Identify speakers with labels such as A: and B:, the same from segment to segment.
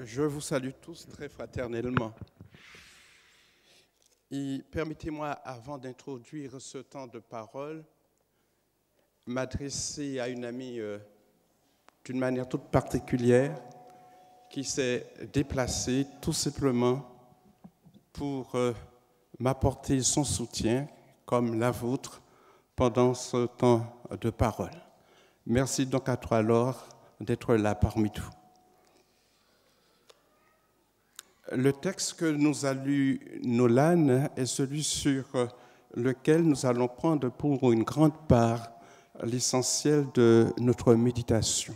A: Je vous salue tous très fraternellement. Et permettez-moi, avant d'introduire ce temps de parole, m'adresser à une amie d'une manière toute particulière qui s'est déplacée tout simplement pour m'apporter son soutien, comme la vôtre, pendant ce temps de parole. Merci donc à toi, Laure, d'être là parmi nous. Le texte que nous a lu Nolan est celui sur lequel nous allons prendre pour une grande part l'essentiel de notre méditation.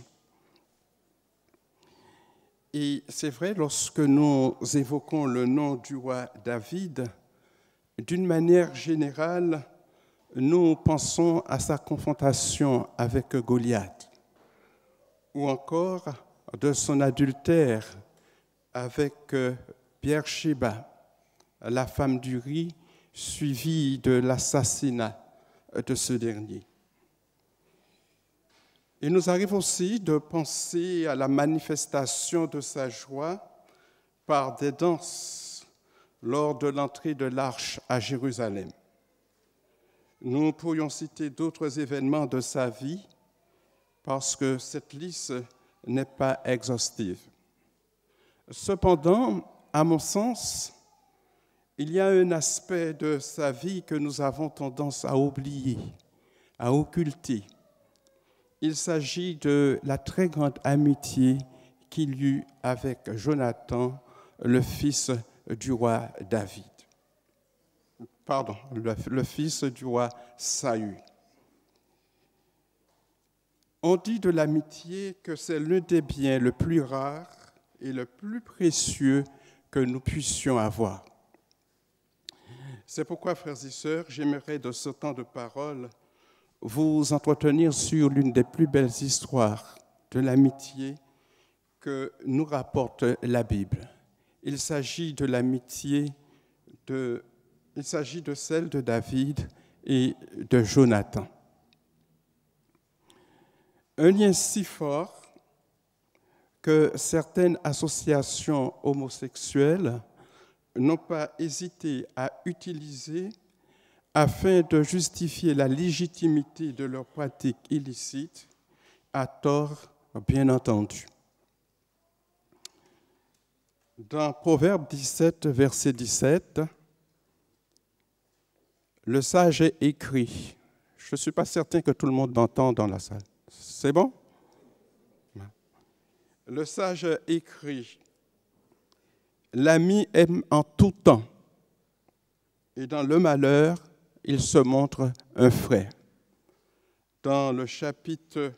A: Et c'est vrai, lorsque nous évoquons le nom du roi David, d'une manière générale, nous pensons à sa confrontation avec Goliath, ou encore de son adultère avec Beersheba, la femme d'Uri, suivie de l'assassinat de ce dernier. Il nous arrive aussi de penser à la manifestation de sa joie par des danses lors de l'entrée de l'Arche à Jérusalem. Nous pourrions citer d'autres événements de sa vie parce que cette liste n'est pas exhaustive. Cependant, à mon sens, il y a un aspect de sa vie que nous avons tendance à oublier, à occulter. Il s'agit de la très grande amitié qu'il eut avec Jonathan, le fils du roi David. Pardon, le fils du roi Saül. On dit de l'amitié que c'est l'un des biens le plus rares et le plus précieux que nous puissions avoir. C'est pourquoi, frères et sœurs, j'aimerais de ce temps de parole vous entretenir sur l'une des plus belles histoires de l'amitié que nous rapporte la Bible. Il s'agit de l'amitié il s'agit de celle de David et de Jonathan. Un lien si fort que certaines associations homosexuelles n'ont pas hésité à utiliser afin de justifier la légitimité de leurs pratiques illicites, à tort, bien entendu. Dans Proverbe 17, verset 17, le sage écrit. Je ne suis pas certain que tout le monde m'entend dans la salle. C'est bon? Le sage écrit, l'ami aime en tout temps, et dans le malheur, il se montre un frère. Dans le chapitre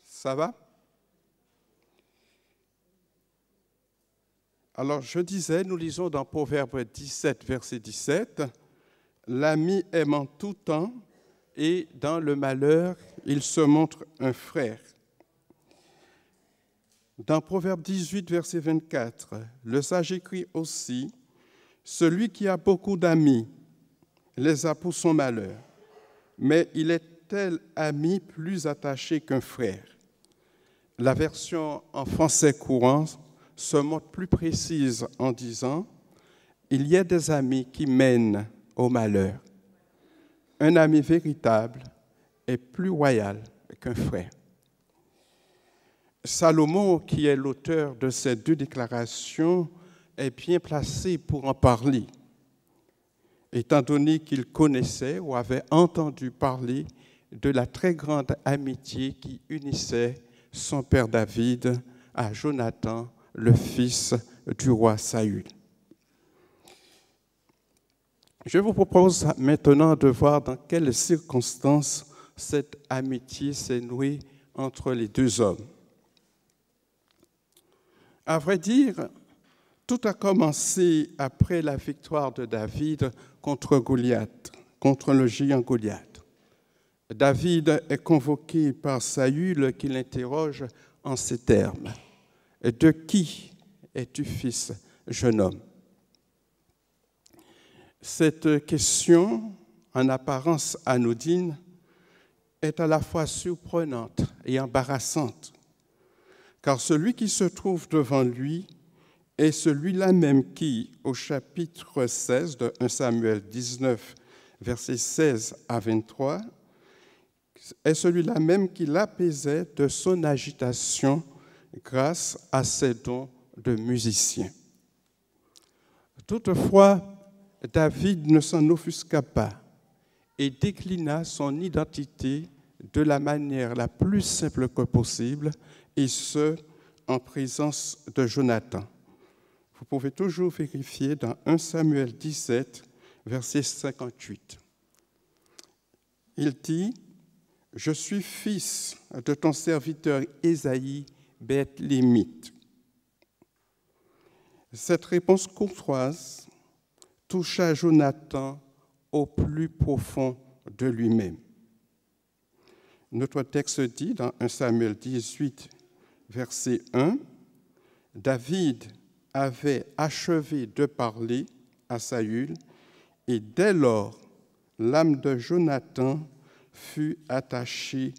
A: Ça va? Alors, je disais, nous lisons dans Proverbe 17, verset 17, l'ami aime en tout temps et dans le malheur, il se montre un frère. Dans Proverbe 18, verset 24, le sage écrit aussi, celui qui a beaucoup d'amis les a pour son malheur, mais il est tel ami plus attaché qu'un frère. La version en français courant se montre plus précise en disant « Il y a des amis qui mènent au malheur. Un ami véritable est plus royal qu'un frère. » Salomon, qui est l'auteur de ces deux déclarations, est bien placé pour en parler, étant donné qu'il connaissait ou avait entendu parler de la très grande amitié qui unissait son père David à Jonathan, le fils du roi Saül. Je vous propose maintenant de voir dans quelles circonstances cette amitié s'est nouée entre les deux hommes. À vrai dire, tout a commencé après la victoire de David contre Goliath, contre le géant Goliath. David est convoqué par Saül qui l'interroge en ces termes. « De qui es-tu fils, jeune homme ?» Cette question, en apparence anodine, est à la fois surprenante et embarrassante, car celui qui se trouve devant lui est celui-là même qui, au chapitre 16 de 1 Samuel 19, versets 16 à 23, est celui-là même qui l'apaisait de son agitation grâce à ses dons de musicien. Toutefois, David ne s'en offusqua pas et déclina son identité de la manière la plus simple que possible, et ce, en présence de Jonathan. Vous pouvez toujours vérifier dans 1 Samuel 17, verset 58. Il dit « Je suis fils de ton serviteur Ésaïe, Bethlémite. » Cette réponse courtoise toucha Jonathan au plus profond de lui-même. Notre texte dit dans 1 Samuel 18, verset 1, « David avait achevé de parler à Saül, et dès lors, l'âme de Jonathan fut attachée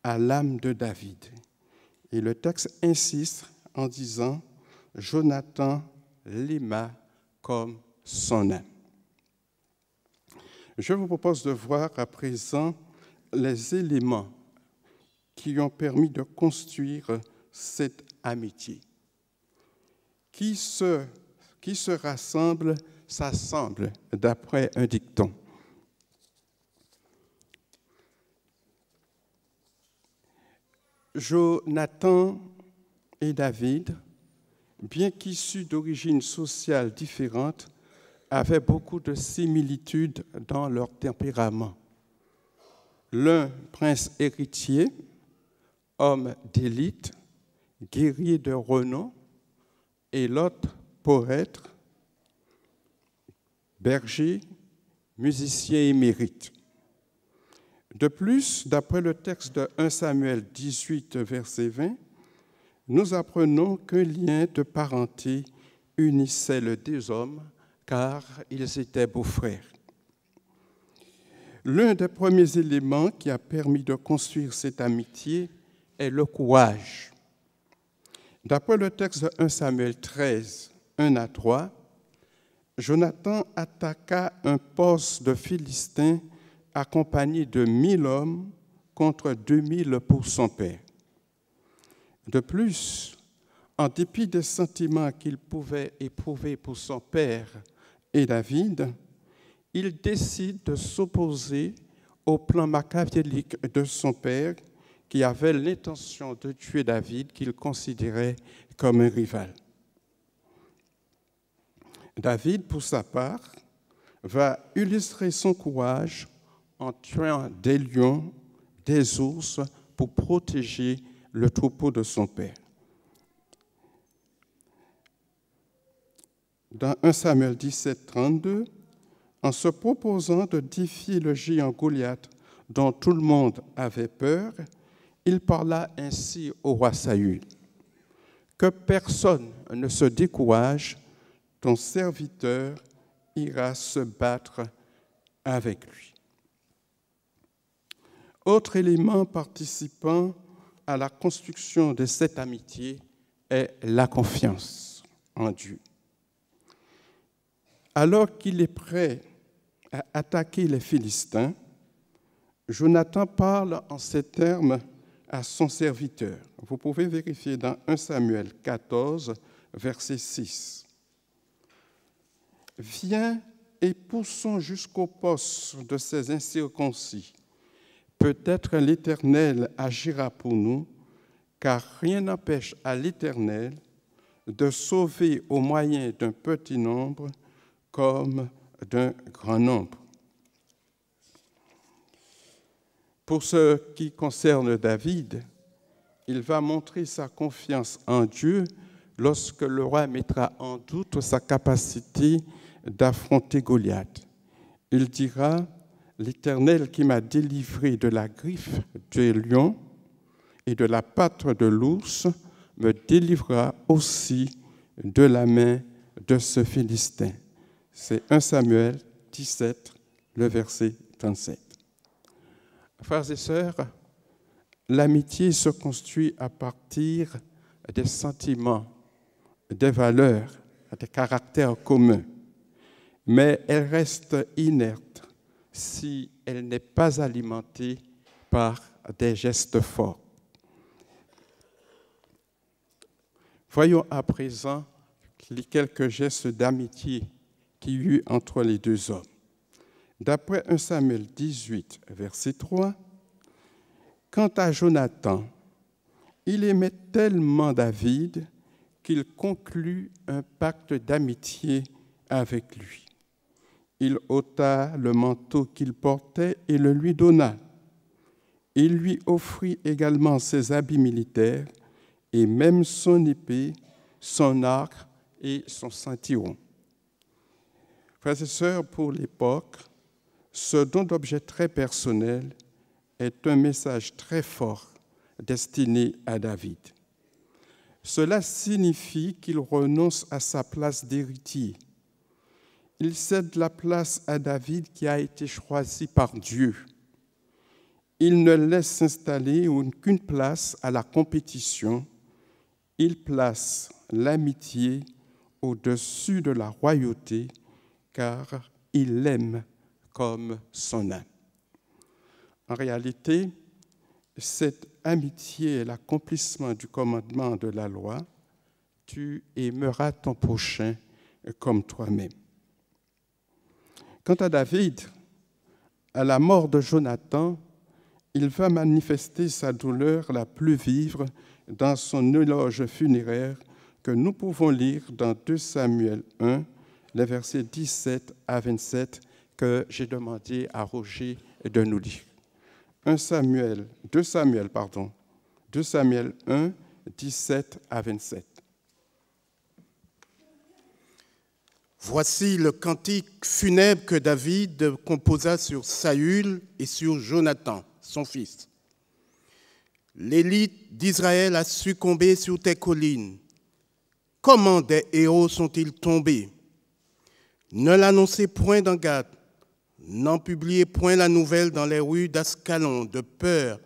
A: à l'âme de David. » Et le texte insiste en disant « Jonathan l'aima comme son âme. » Je vous propose de voir à présent les éléments qui ont permis de construire cette amitié. Qui se rassemble, s'assemble, d'après un dicton. Jonathan et David, bien qu'issus d'origines sociales différentes, avaient beaucoup de similitudes dans leur tempérament. L'un prince héritier, homme d'élite, guerrier de renom, et l'autre poète, berger, musicien émérite. De plus, d'après le texte de 1 Samuel 18, verset 20, nous apprenons qu'un lien de parenté unissait les deux hommes, car ils étaient beaux-frères. L'un des premiers éléments qui a permis de construire cette amitié est le courage. D'après le texte de 1 Samuel 13, 1 à 3, Jonathan attaqua un poste de Philistins accompagné de 1000 hommes contre 2000 pour son père. De plus, en dépit des sentiments qu'il pouvait éprouver pour son père et David, il décide de s'opposer au plan machiavélique de son père qui avait l'intention de tuer David, qu'il considérait comme un rival. David, pour sa part, va illustrer son courage en tuant des lions, des ours pour protéger le troupeau de son père. Dans 1 Samuel 17, 32, en se proposant de défier le géant Goliath dont tout le monde avait peur, il parla ainsi au roi Saül. « Que personne ne se décourage, ton serviteur ira se battre avec lui. » Autre élément participant à la construction de cette amitié est la confiance en Dieu. Alors qu'il est prêt à attaquer les Philistins, Jonathan parle en ces termes à son serviteur. Vous pouvez vérifier dans 1 Samuel 14, verset 6. « Viens et poussons jusqu'au poste de ces incirconcis. Peut-être l'Éternel agira pour nous, car rien n'empêche à l'Éternel de sauver au moyen d'un petit nombre comme d'un grand nombre. » Pour ce qui concerne David, il va montrer sa confiance en Dieu lorsque le roi mettra en doute sa capacité d'affronter Goliath. Il dira « L'Éternel qui m'a délivré de la griffe du lion et de la patte de l'ours me délivrera aussi de la main de ce Philistin. » C'est 1 Samuel 17, le verset 37. Frères et sœurs, l'amitié se construit à partir des sentiments, des valeurs, des caractères communs, mais elle reste inerte si elle n'est pas alimentée par des gestes forts. Voyons à présent les quelques gestes d'amitié qu'il y eut entre les deux hommes. D'après 1 Samuel 18, verset 3, « Quant à Jonathan, il aimait tellement David qu'il conclut un pacte d'amitié avec lui. Il ôta le manteau qu'il portait et le lui donna. Il lui offrit également ses habits militaires et même son épée, son arc et son ceinturon. » Frères et sœurs, pour l'époque, ce don d'objet très personnel est un message très fort destiné à David. Cela signifie qu'il renonce à sa place d'héritier. Il cède la place à David qui a été choisi par Dieu. Il ne laisse s'installer aucune place à la compétition. Il place l'amitié au-dessus de la royauté, car il l'aime comme son âme. En réalité, cette amitié est l'accomplissement du commandement de la loi « Tu aimeras ton prochain comme toi-même ». Quant à David, à la mort de Jonathan, il va manifester sa douleur la plus vive dans son éloge funéraire que nous pouvons lire dans 2 Samuel 1, les versets 17 à 27 que j'ai demandé à Roger de nous lire. 2 Samuel 1, 17 à 27.
B: Voici le cantique funèbre que David composa sur Saül et sur Jonathan, son fils. L'élite d'Israël a succombé sur tes collines. Comment des héros sont-ils tombés? Ne l'annoncez point dans Gad, n'en publiez point la nouvelle dans les rues d'Ascalon, de peur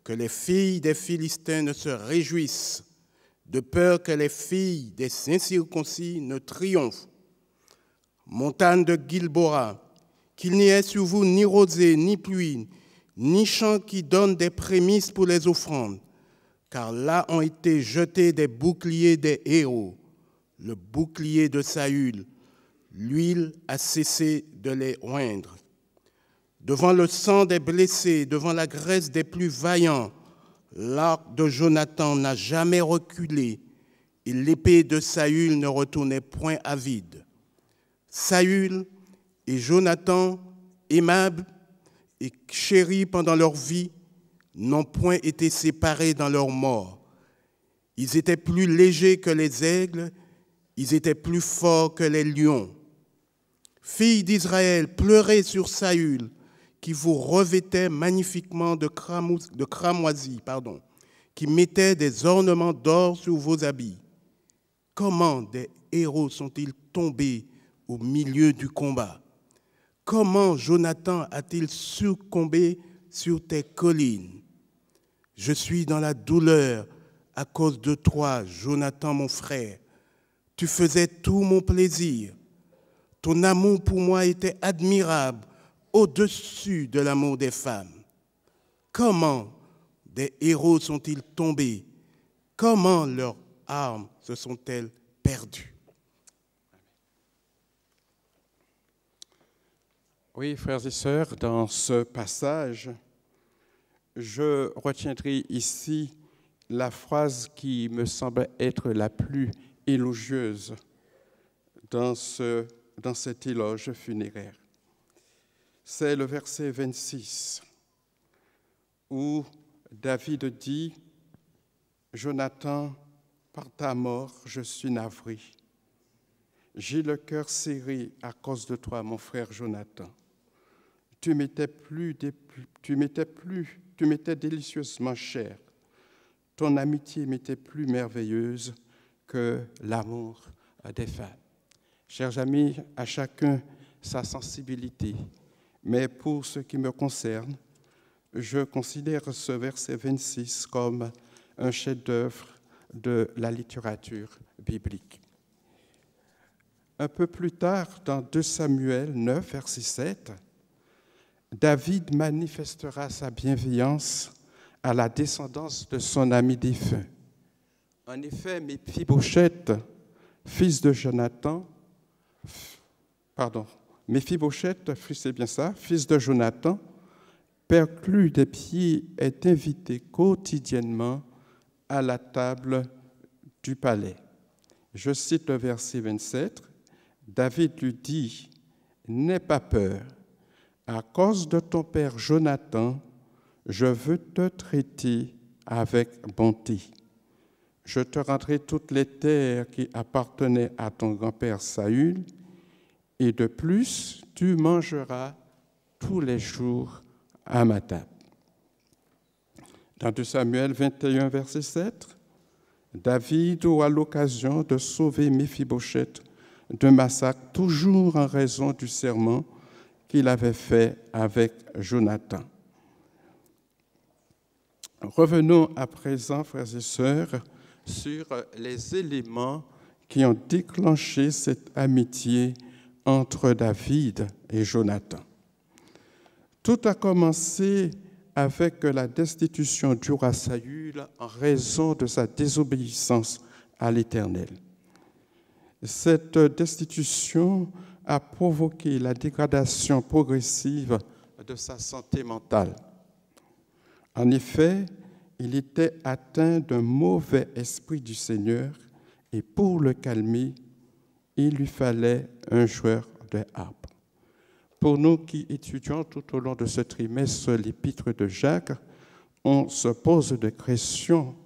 B: que les filles des Philistins ne se réjouissent, de peur que les filles des incirconcis ne triomphent. Montagne de Gilboa, qu'il n'y ait sur vous ni rosée, ni pluie, ni champs qui donnent des prémices pour les offrandes, car là ont été jetés des boucliers des héros, le bouclier de Saül, l'huile a cessé de les oindre. Devant le sang des blessés, devant la graisse des plus vaillants, l'arc de Jonathan n'a jamais reculé et l'épée de Saül ne retournait point à vide. Saül et Jonathan, aimables et chéris pendant leur vie, n'ont point été séparés dans leur mort. Ils étaient plus légers que les aigles, ils étaient plus forts que les lions. Filles d'Israël, pleurez sur Saül, qui vous revêtait magnifiquement de cramoisi, qui mettait des ornements d'or sur vos habits. Comment des héros sont-ils tombés au milieu du combat? Comment Jonathan a-t-il succombé sur tes collines? Je suis dans la douleur à cause de toi, Jonathan, mon frère. Tu faisais tout mon plaisir. Ton amour pour moi était admirable, au-dessus de l'amour des femmes. Comment des héros sont-ils tombés? Comment leurs armes se sont-elles perdues?
A: Oui, frères et sœurs, dans ce passage, je retiendrai ici la phrase qui me semble être la plus élogieuse dans cet éloge funéraire. C'est le verset 26 où David dit « Jonathan, par ta mort, je suis navré. J'ai le cœur serré à cause de toi, mon frère Jonathan. Tu m'étais délicieusement cher. Ton amitié m'était plus merveilleuse que l'amour des femmes. » Chers amis, à chacun sa sensibilité. Mais pour ce qui me concerne, je considère ce verset 26 comme un chef-d'œuvre de la littérature biblique. Un peu plus tard, dans 2 Samuel 9, verset 7, David manifestera sa bienveillance à la descendance de son ami défunt. En effet, Méphibosheth, fils de Jonathan, fils de Jonathan, perclus des pieds, est invité quotidiennement à la table du palais. Je cite le verset 27. David lui dit, « N'aie pas peur, à cause de ton père Jonathan, je veux te traiter avec bonté. Je te rendrai toutes les terres qui appartenaient à ton grand-père Saül, et de plus, tu mangeras tous les jours à ma table. » Dans 2 Samuel 21, verset 7, David aura l'occasion de sauver Méphibosheth d'un massacre, toujours en raison du serment qu'il avait fait avec Jonathan. Revenons à présent, frères et sœurs, sur les éléments qui ont déclenché cette amitié entre David et Jonathan. Tout a commencé avec la destitution du roi Saül en raison de sa désobéissance à l'Éternel. Cette destitution a provoqué la dégradation progressive de sa santé mentale. En effet, il était atteint d'un mauvais esprit du Seigneur et pour le calmer, il lui fallait un joueur de harpe. Pour nous qui étudions tout au long de ce trimestre l'épître de Jacques, on se pose des questions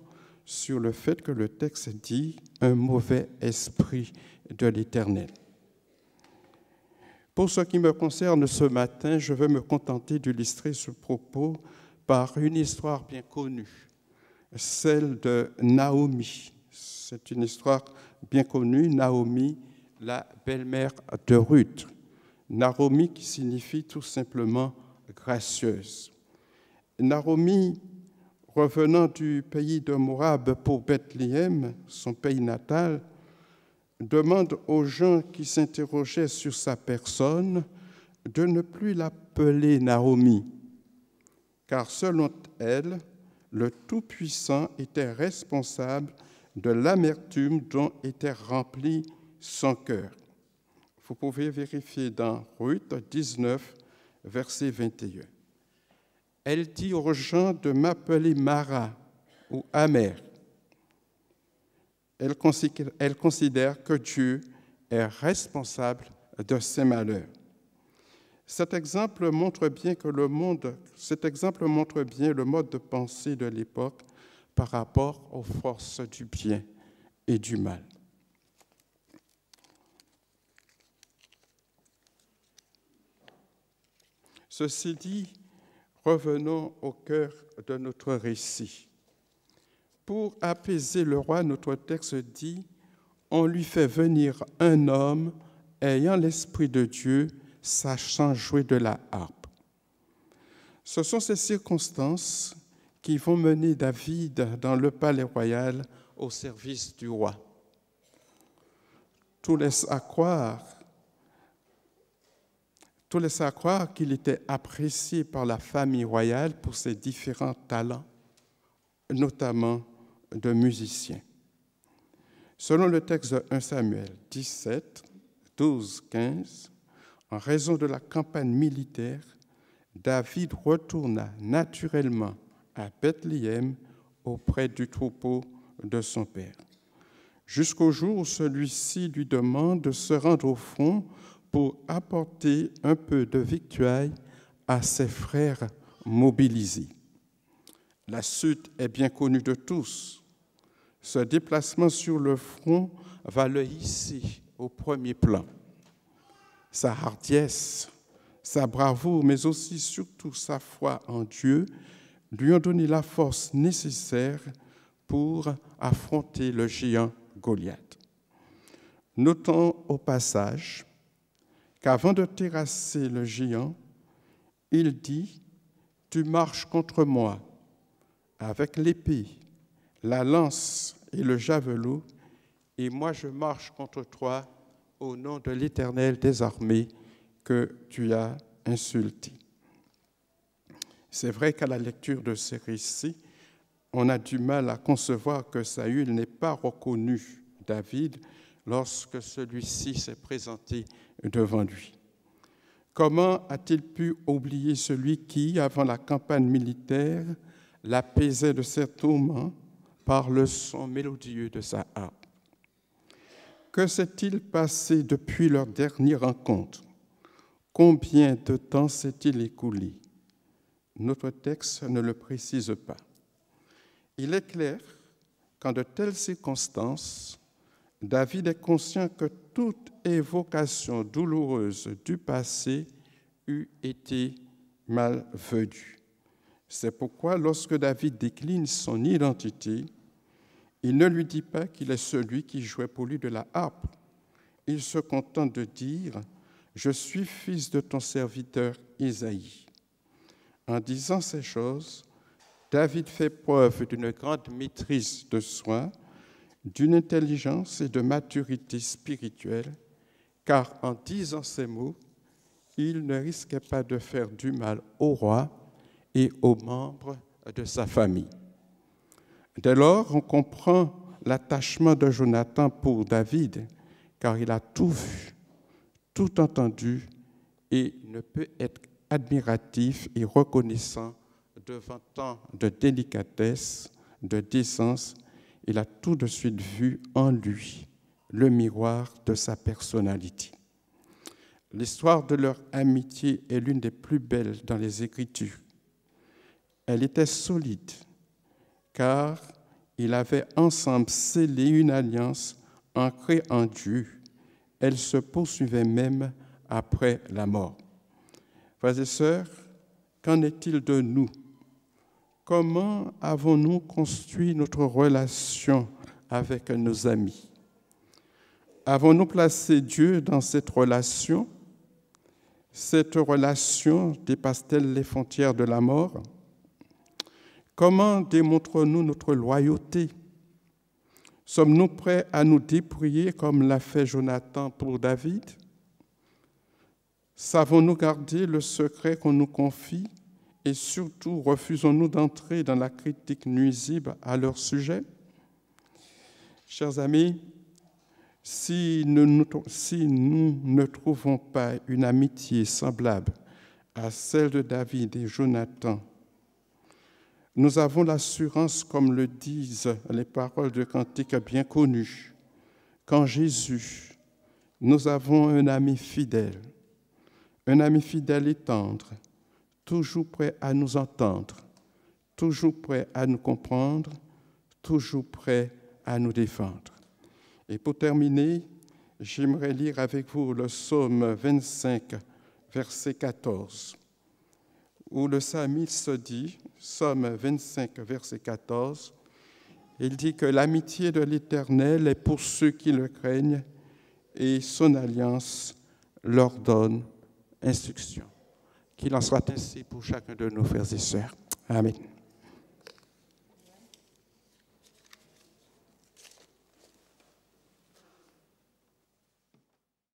A: sur le fait que le texte dit « un mauvais esprit de l'Éternel ». Pour ce qui me concerne ce matin, je vais me contenter d'illustrer ce propos par une histoire bien connue, celle de Naomi. C'est une histoire bien connue, Naomi, la belle-mère de Ruth. Naomi qui signifie tout simplement gracieuse. Naomi, revenant du pays de Moab pour Bethléem, son pays natal, demande aux gens qui s'interrogeaient sur sa personne de ne plus l'appeler Naomi, car selon elle, le Tout-Puissant était responsable de l'amertume dont était rempli son cœur. Vous pouvez vérifier dans Ruth 19, verset 21. Elle dit aux gens de m'appeler Mara ou Amère. Elle considère que Dieu est responsable de ses malheurs. Cet exemple montre bien le mode de pensée de l'époque par rapport aux forces du bien et du mal. Ceci dit, revenons au cœur de notre récit. Pour apaiser le roi, notre texte dit « On lui fait venir un homme ayant l'Esprit de Dieu, sachant jouer de la harpe. » Ce sont ces circonstances qui vont mener David dans le palais royal au service du roi. Tout laisse à croire qu'il était apprécié par la famille royale pour ses différents talents, notamment de musicien. Selon le texte de 1 Samuel 17, 12, 15, en raison de la campagne militaire, David retourna naturellement à Bethléem auprès du troupeau de son père, jusqu'au jour où celui-ci lui demande de se rendre au front pour apporter un peu de victuailles à ses frères mobilisés. La suite est bien connue de tous. Ce déplacement sur le front va le hisser au premier plan. Sa hardiesse, sa bravoure, mais aussi surtout sa foi en Dieu, lui ont donné la force nécessaire pour affronter le géant Goliath. Notons au passage qu'avant de terrasser le géant, il dit « tu marches contre moi avec l'épée, la lance et le javelot, et moi je marche contre toi au nom de l'Éternel des armées que tu as insulté. C'est vrai qu'à la lecture de ces récits, on a du mal à concevoir que Saül n'ait pas reconnu David lorsque celui-ci s'est présenté devant lui. Comment a-t-il pu oublier celui qui, avant la campagne militaire, l'apaisait de ses tourments par le son mélodieux de sa harpe? Que s'est-il passé depuis leur dernière rencontre? Combien de temps s'est-il écoulé? Notre texte ne le précise pas. Il est clair qu'en de telles circonstances, David est conscient que toute évocation douloureuse du passé eût été malvenue. C'est pourquoi, lorsque David décline son identité, il ne lui dit pas qu'il est celui qui jouait pour lui de la harpe. Il se contente de dire « Je suis fils de ton serviteur Isaïe ». En disant ces choses, David fait preuve d'une grande maîtrise de soi, d'une intelligence et de maturité spirituelle, car en disant ces mots, il ne risquait pas de faire du mal au roi et aux membres de sa famille. Dès lors, on comprend l'attachement de Jonathan pour David, car il a tout vu, tout entendu et ne peut être admiratif et reconnaissant devant tant de délicatesse, de décence. Il a tout de suite vu en lui le miroir de sa personnalité. L'histoire de leur amitié est l'une des plus belles dans les Écritures. Elle était solide, car ils avaient ensemble scellé une alliance ancrée en Dieu. Elle se poursuivait même après la mort. Frères et sœurs, qu'en est-il de nous? Comment avons-nous construit notre relation avec nos amis? Avons-nous placé Dieu dans cette relation? Cette relation dépasse-t-elle les frontières de la mort? Comment démontrons-nous notre loyauté? Sommes-nous prêts à nous dépouiller comme l'a fait Jonathan pour David? Savons-nous garder le secret qu'on nous confie? Et surtout, refusons-nous d'entrer dans la critique nuisible à leur sujet? Chers amis, si nous ne trouvons pas une amitié semblable à celle de David et Jonathan, nous avons l'assurance, comme le disent les paroles de cantique bien connues, qu'en Jésus, nous avons un ami fidèle et tendre, toujours prêt à nous entendre, toujours prêt à nous comprendre, toujours prêt à nous défendre. Et pour terminer, j'aimerais lire avec vous le psaume 25, verset 14, où le psalmiste dit, psaume 25, verset 14, il dit que l'amitié de l'Éternel est pour ceux qui le craignent et son alliance leur donne instruction. Qu'il en soit ainsi pour chacun de nos frères et sœurs. Amen.